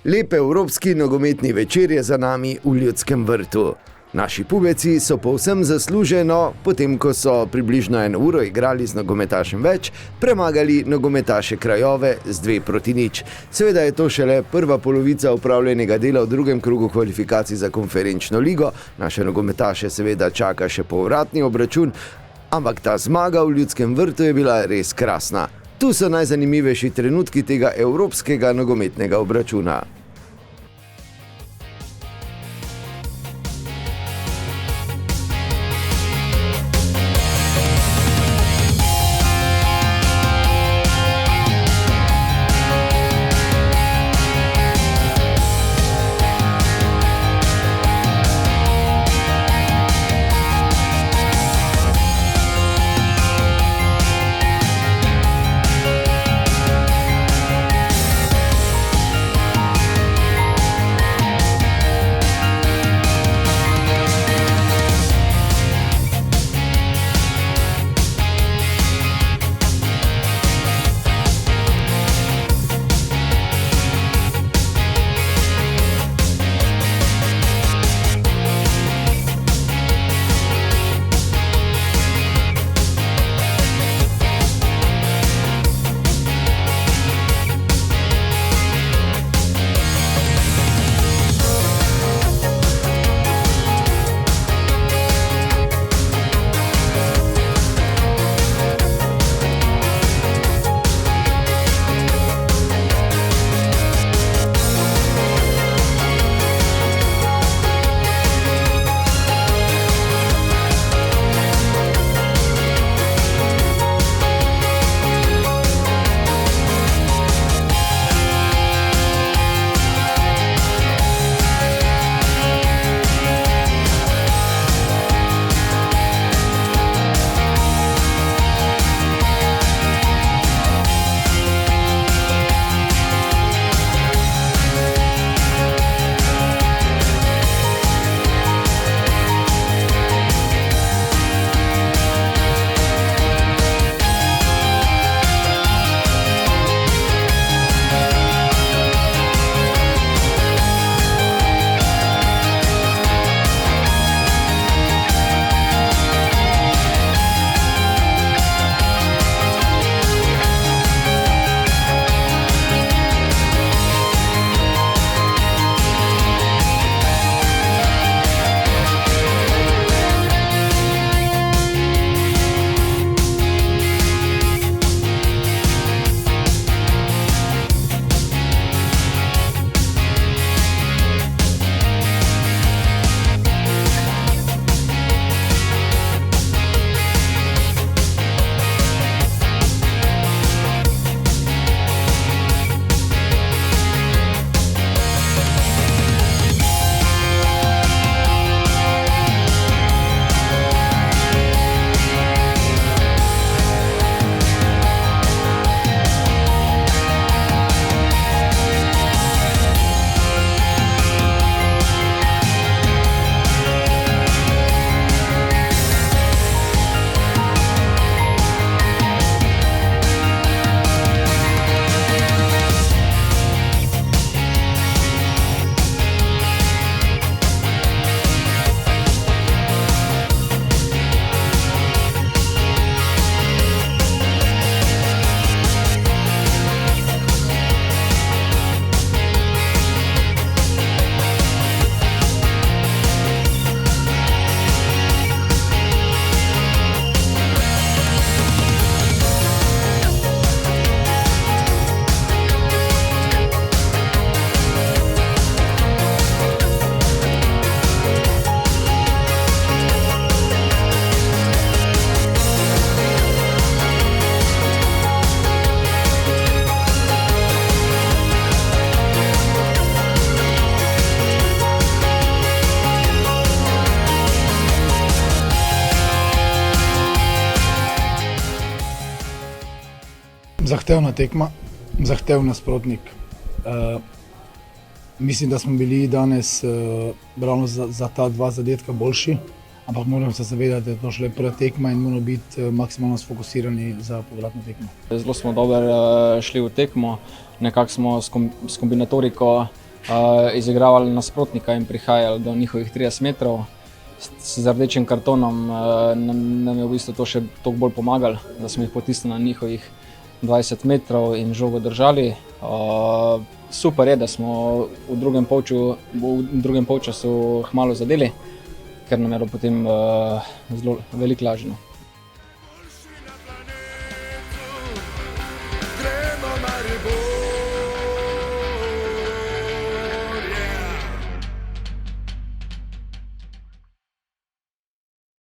Lep evropski nogometni večer je za nami v Ljudskem vrtu. Naši pubeci so povsem zasluženo, potem ko so približno 1 uro igrali z nogometašem več, premagali nogometaše Craiove z 2-0. Seveda je to šele prva polovica opravljenega dela v drugem krogu kvalifikacij za konferenčno ligo. Naše nogometaše seveda čaka še povratni obračun, ampak ta zmaga v Ljudskem vrtu je bila res krasna. Tu so najzanimivejši trenutki tega evropskega nogometnega obračuna. Zahtevna tekma, zahteven nasprotnik. Mislim, da smo bili danes ravno za ta 2 zadetka boljši. ampak moramo se zavedati, da je to šele prva tekma in moramo biti maksimalno sfokusirani za povratno tekmo. Zelo smo dobro šli v tekmo, nekako smo s kombinatoriko izigravali nasprotnika in prihajali do njihovih 30 metrov. Z rdečim kartonom nam je v bistvu to še toliko bolj pomagalo, da smo jih potisnili na njihovih 20 metrov in žogo držali. Super je, da smo v drugem polčasu hmalo zadeli, ker nam je bilo potem zelo veliko lažje.